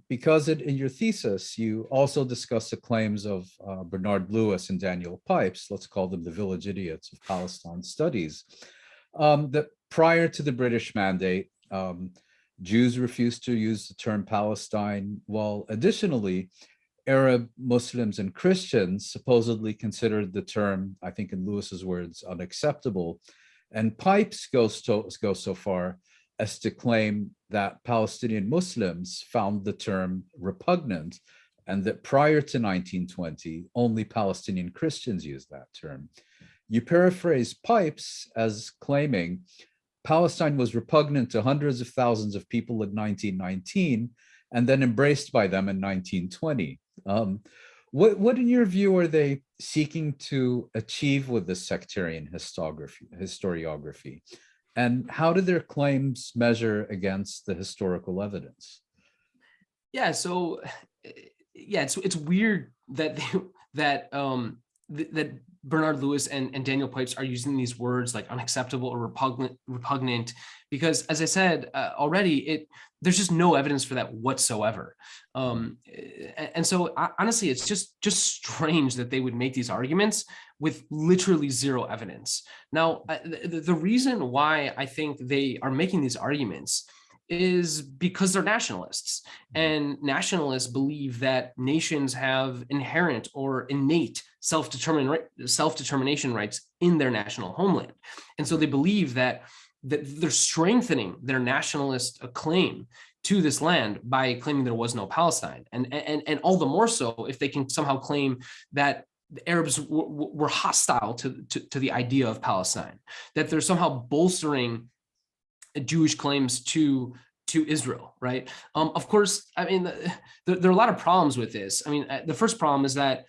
Because in your thesis, you also discuss the claims of Bernard Lewis and Daniel Pipes, let's call them the village idiots of Palestine studies, that prior to the British mandate, Jews refused to use the term Palestine, while additionally, Arab Muslims and Christians supposedly considered the term, I think in Lewis's words, unacceptable. And Pipes goes so far as to claim that Palestinian Muslims found the term repugnant, and that prior to 1920, only Palestinian Christians used that term. You paraphrase Pipes as claiming Palestine was repugnant to hundreds of thousands of people in 1919 and then embraced by them in 1920. What in your view are they seeking to achieve with this sectarian historiography? And how do their claims measure against the historical evidence? So it's weird that that Bernard Lewis and Daniel Pipes are using these words like unacceptable or repugnant, because as I said already, there's just no evidence for that whatsoever. And so honestly, it's just strange that they would make these arguments with literally zero evidence. Now, the reason why I think they are making these arguments is because they're nationalists, and nationalists believe that nations have inherent or innate self-determination rights in their national homeland. And so they believe that they're strengthening their nationalist claim to this land by claiming there was no Palestine. And all the more so if they can somehow claim that the Arabs were hostile to the idea of Palestine, that they're somehow bolstering Jewish claims to Israel, right? Of course, I mean, there are a lot of problems with this. I mean, the first problem is that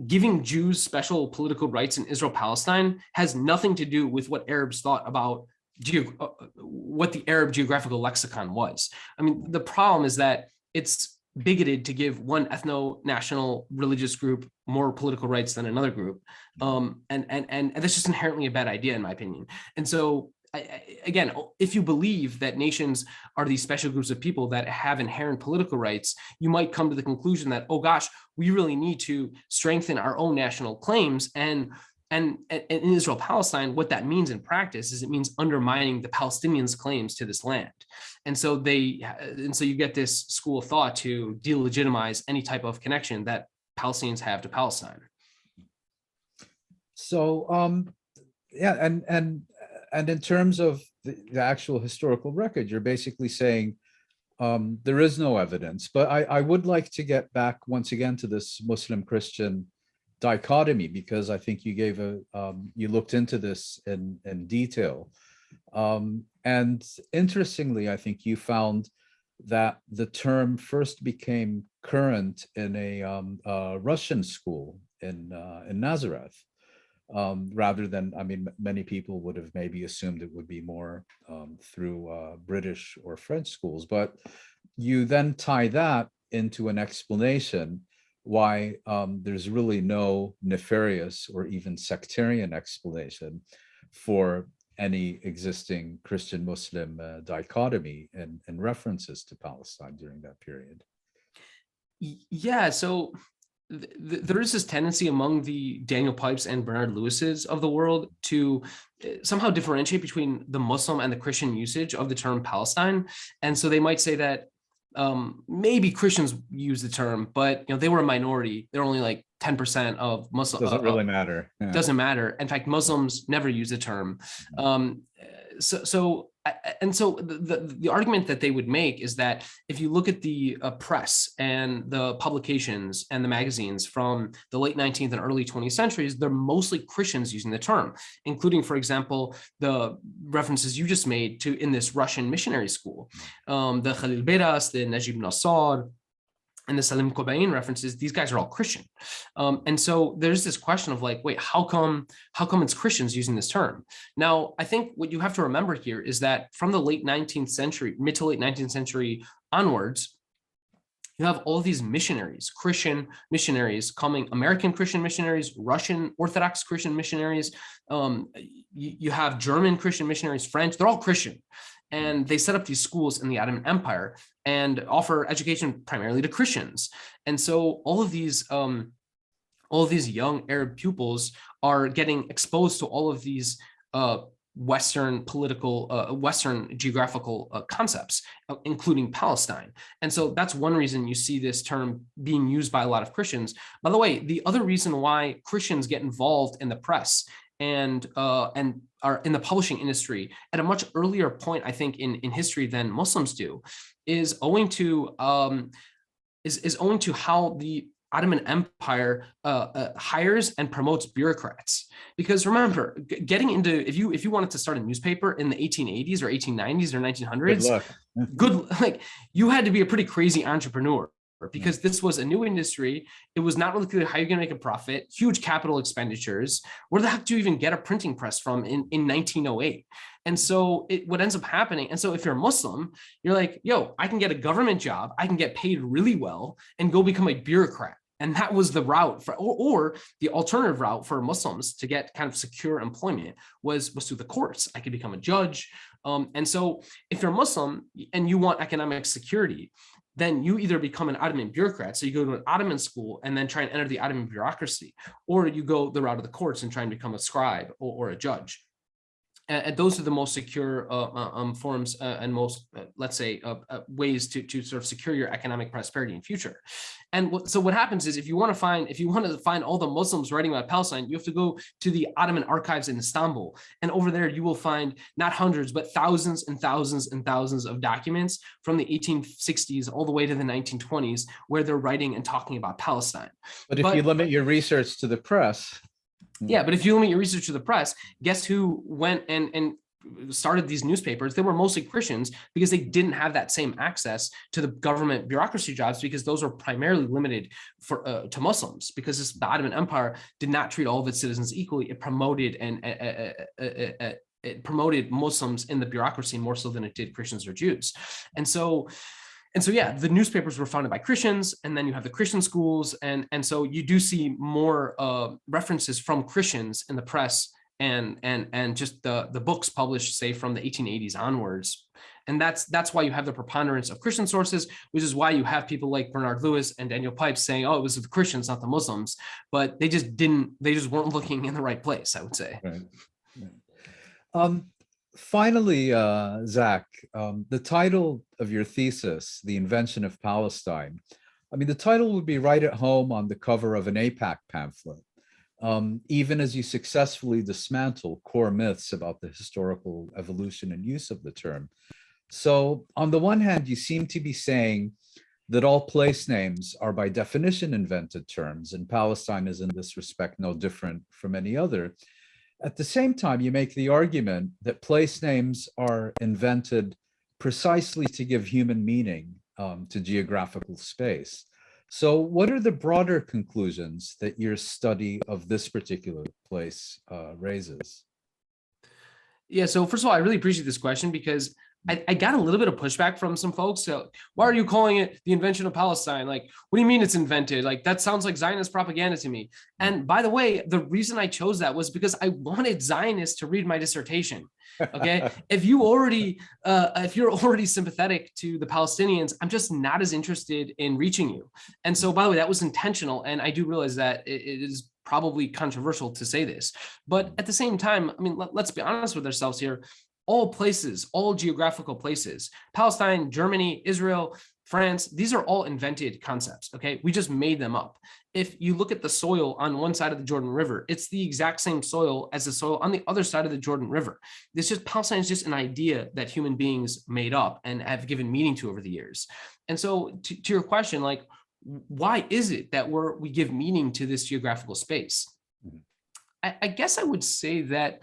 giving Jews special political rights in Israel-Palestine has nothing to do with what Arabs thought about what the Arab geographical lexicon was. I mean, the problem is that it's bigoted to give one ethno-national religious group more political rights than another group. And that's just inherently a bad idea, in my opinion. And so, again, if you believe that nations are these special groups of people that have inherent political rights, you might come to the conclusion that, oh gosh, we really need to strengthen our own national claims. And in Israel-Palestine, what that means in practice is it means undermining the Palestinians' claims to this land. And so you get this school of thought to delegitimize any type of connection that Palestinians have to Palestine. So, and And in terms of the actual historical record, you're basically saying there is no evidence. But I would like to get back once again to this Muslim-Christian dichotomy, because I think you gave you looked into this in detail. And interestingly, I think you found that the term first became current in a Russian school in Nazareth, rather than, I mean, many people would have maybe assumed it would be more through British or French schools. But you then tie that into an explanation why there's really no nefarious or even sectarian explanation for any existing Christian-Muslim dichotomy and references to Palestine during that period. Yeah, so there is this tendency among the Daniel Pipes and Bernard Lewis's of the world to somehow differentiate between the Muslim and the Christian usage of the term Palestine. And so they might say that maybe Christians use the term, but they were a minority. They're only like 10% of Muslim. Doesn't really matter. Yeah. Doesn't matter. In fact, Muslims never use the term. So the argument that they would make is that if you look at the press and the publications and the magazines from the late 19th and early 20th centuries, they're mostly Christians using the term, including, for example, the references you just made to in this Russian missionary school, the Khalil Beras, the Najib Nassar, and the Salim Kobain references. These guys are all Christian. And so there's this question of like, wait, how come it's Christians using this term? Now, I think what you have to remember here is that from the late 19th century, mid to late 19th century onwards, you have all these missionaries, Christian missionaries coming, American Christian missionaries, Russian Orthodox Christian missionaries. You have German Christian missionaries, French, they're all Christian. And they set up these schools in the Ottoman Empire and offer education primarily to Christians. And so all of these young Arab pupils are getting exposed to all of these Western political, Western geographical concepts, including Palestine. And so that's one reason you see this term being used by a lot of Christians. By the way, the other reason why Christians get involved in the press and are in the publishing industry at a much earlier point, I think, in history than Muslims do, is owing to how the Ottoman Empire hires and promotes bureaucrats. Because remember, getting into if you wanted to start a newspaper in the 1880s or 1890s or 1900s, you had to be a pretty crazy entrepreneur, because this was a new industry. It was not really clear how you're going to make a profit, huge capital expenditures. Where the heck do you even get a printing press from in 1908? And so what ends up happening, and so if you're a Muslim, you're like, yo, I can get a government job, I can get paid really well and go become a bureaucrat. And that was the route for, or the alternative route for Muslims to get kind of secure employment was through the courts. I could become a judge. And so if you're a Muslim and you want economic security, then you either become an Ottoman bureaucrat, so you go to an Ottoman school and then try and enter the Ottoman bureaucracy, or you go the route of the courts and try and become a scribe or a judge. And those are the most secure forms and most, let's say, ways to sort of secure your economic prosperity in future. And so what happens is, if you want to find all the Muslims writing about Palestine, you have to go to the Ottoman archives in Istanbul. And over there, you will find not hundreds, but thousands and thousands and thousands of documents from the 1860s all the way to the 1920s, where they're writing and talking about Palestine. But if you limit your research to the press. Yeah, but if you limit your research to the press, guess who went and started these newspapers? They were mostly Christians, because they didn't have that same access to the government bureaucracy jobs, because those were primarily limited to Muslims, because the Ottoman Empire did not treat all of its citizens equally. It promoted it promoted Muslims in the bureaucracy more so than it did Christians or Jews. And so yeah, the newspapers were founded by Christians, and then you have the Christian schools, and so you do see more references from Christians in the press and just the books published, say, from the 1880s onwards. And that's why you have the preponderance of Christian sources, which is why you have people like Bernard Lewis and Daniel Pipes saying, oh, it was the Christians, not the Muslims. But they just weren't looking in the right place, I would say. Right. Finally, Zach, the title of your thesis, The Invention of Palestine, I mean, the title would be right at home on the cover of an AIPAC pamphlet. even as you successfully dismantle core myths about the historical evolution and use of the term. So on the one hand, you seem to be saying that all place names are by definition invented terms, and Palestine is in this respect no different from any other. At the same time, you make the argument that place names are invented precisely to give human meaning to geographical space. So what are the broader conclusions that your study of this particular place raises? Yeah, so first of all, I really appreciate this question because I got a little bit of pushback from some folks. So why are you calling it the invention of Palestine? Like, what do you mean it's invented? Like, that sounds like Zionist propaganda to me. And by the way, the reason I chose that was because I wanted Zionists to read my dissertation. Okay, if you're already sympathetic to the Palestinians, I'm just not as interested in reaching you. And so, by the way, that was intentional. And I do realize that it is probably controversial to say this, but at the same time, I mean, let's be honest with ourselves here. All places, all geographical places, Palestine, Germany, Israel, France, these are all invented concepts, okay? We just made them up. If you look at the soil on one side of the Jordan River, it's the exact same soil as the soil on the other side of the Jordan River. Palestine is just an idea that human beings made up and have given meaning to over the years. And so to your question, like, why is it that we give meaning to this geographical space? I guess I would say that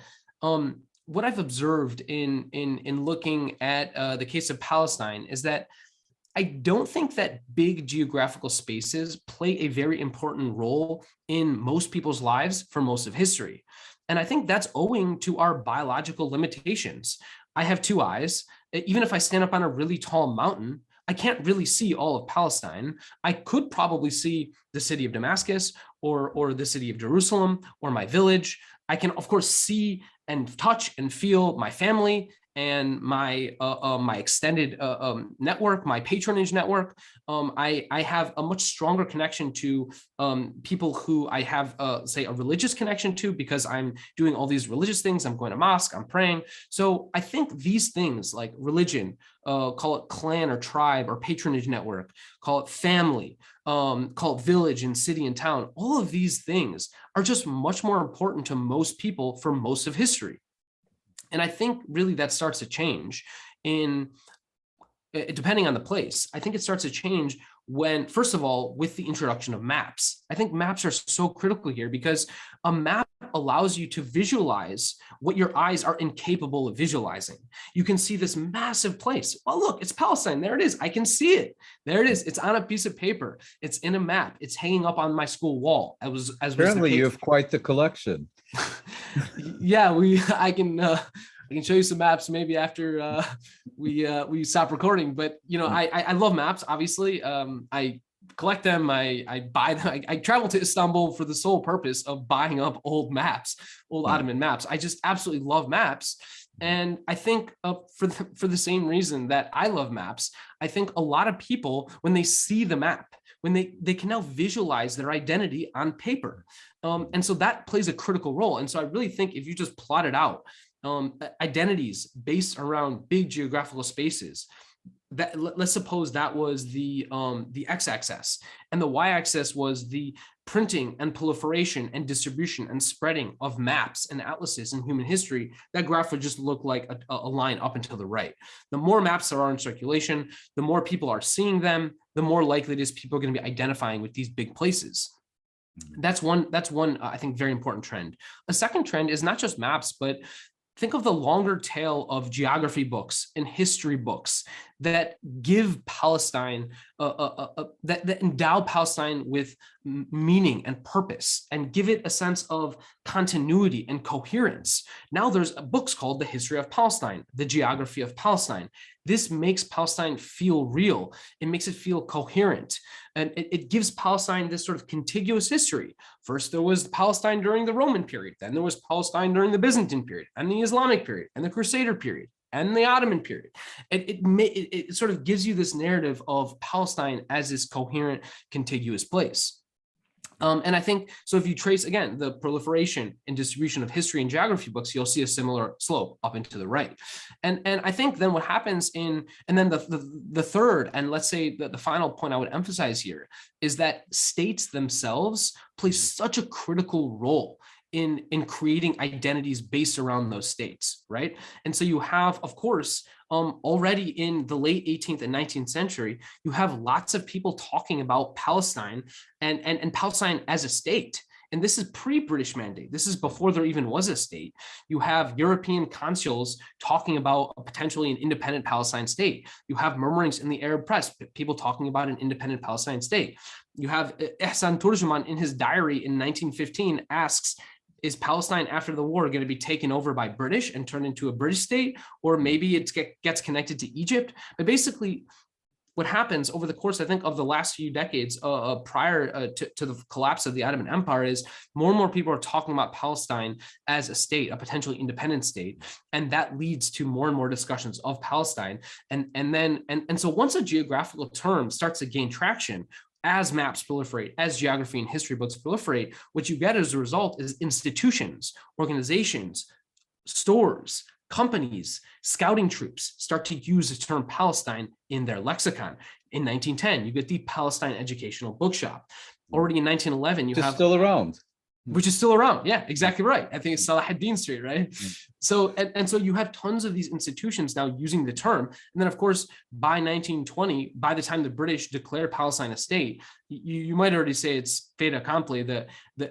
what I've observed in looking at the case of Palestine is that I don't think that big geographical spaces play a very important role in most people's lives for most of history. And I think that's owing to our biological limitations. I have two eyes. Even if I stand up on a really tall mountain, I can't really see all of Palestine. I could probably see the city of Damascus or the city of Jerusalem or my village. I can, of course, see and touch and feel my family and my extended network, my patronage network. I have a much stronger connection to people who I have, say, a religious connection to because I'm doing all these religious things. I'm going to mosque, I'm praying. So I think these things like religion, call it clan or tribe or patronage network, call it family, call it village and city and town. All of these things are just much more important to most people for most of history. And I think really that starts to change depending on the place. I think it starts to change when, first of all, with the introduction of maps. I think maps are so critical here because a map allows you to visualize what your eyes are incapable of visualizing. You can see this massive place. Well, look, it's Palestine. There it is. I can see it. There it is. It's on a piece of paper. It's in a map. It's hanging up on my school wall. Apparently, you have quite the collection. Yeah, I can show you some maps maybe after we stop recording. But I love maps. Obviously, I collect them. I buy them. I travel to Istanbul for the sole purpose of buying up old maps, old Ottoman maps. I just absolutely love maps. And I think for the same reason that I love maps, I think a lot of people, when they see the map, when they can now visualize their identity on paper. And so that plays a critical role. And so I really think if you just plot it out, identities based around big geographical spaces, that let's suppose that was the x-axis and the y-axis was the printing and proliferation and distribution and spreading of maps and atlases in human history, that graph would just look like a line up and to the right. The more maps there are in circulation, the more people are seeing them, the more likely it is people are going to be identifying with these big places. That's one I think very important trend. A second trend is not just maps, but think of the longer tail of geography books and history books that give Palestine, that endow Palestine with meaning and purpose and give it a sense of continuity and coherence. Now there's books called The History of Palestine, The Geography of Palestine. This makes Palestine feel real. It makes it feel coherent. And it gives Palestine this sort of contiguous history. First, there was Palestine during the Roman period. Then there was Palestine during the Byzantine period and the Islamic period and the Crusader period and the Ottoman period. It sort of gives you this narrative of Palestine as this coherent, contiguous place. And I think, so if you trace, again, the proliferation and distribution of history and geography books, you'll see a similar slope up and to the right. And I think then what happens and then the third, and let's say the final point I would emphasize here is that states themselves play such a critical role in creating identities based around those states, right? And so you have, of course, already in the late 18th and 19th century, you have lots of people talking about Palestine and Palestine as a state. And this is pre-British Mandate. This is before there even was a state. You have European consuls talking about potentially an independent Palestine state. You have murmurings in the Arab press, people talking about an independent Palestine state. You have Ihsan Turjuman in his diary in 1915 asks, is Palestine after the war going to be taken over by British and turned into a British state? Or maybe it gets connected to Egypt? But basically, what happens over the course, I think, of the last few decades prior to the collapse of the Ottoman Empire is more and more people are talking about Palestine as a state, a potentially independent state. And that leads to more and more discussions of Palestine. And so once a geographical term starts to gain traction, as maps proliferate, as geography and history books proliferate, what you get as a result is institutions, organizations, stores, companies, scouting troops start to use the term Palestine in their lexicon. In 1910, you get the Palestine Educational Bookshop. Already in 1911, you have— still around. Which is still around. Yeah, exactly right. I think it's Salahuddin Street, right? So, and so you have tons of these institutions now using the term. And then, of course, by 1920, by the time the British declared Palestine a state, you might already say it's fait accompli, that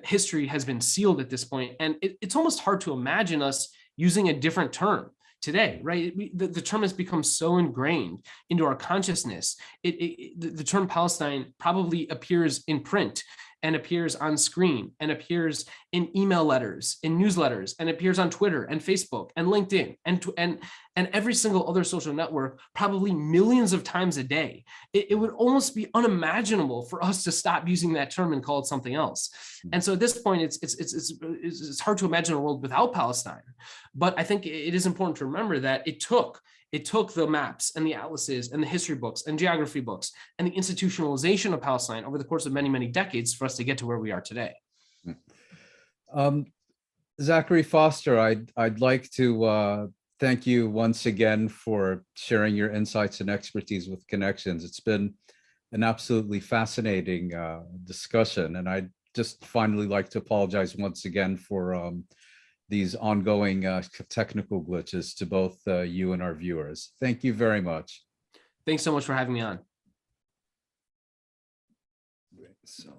history has been sealed at this point. And it's almost hard to imagine us using a different term today, right? The term has become so ingrained into our consciousness. The term Palestine probably appears in print and appears on screen and appears in email letters, in newsletters, and appears on Twitter and Facebook and LinkedIn and every single other social network, probably millions of times a day. It would almost be unimaginable for us to stop using that term and call it something else. And so at this point, it's hard to imagine a world without Palestine. But I think it is important to remember that it took the maps and the atlases and the history books and geography books and the institutionalization of Palestine over the course of many, many decades for us to get to where we are today. Zachary Foster, I'd like to thank you once again for sharing your insights and expertise with Connections. It's been an absolutely fascinating discussion, and I'd just finally like to apologize once again for these ongoing technical glitches to both you and our viewers. Thank you very much. Thanks so much for having me on. Great. So.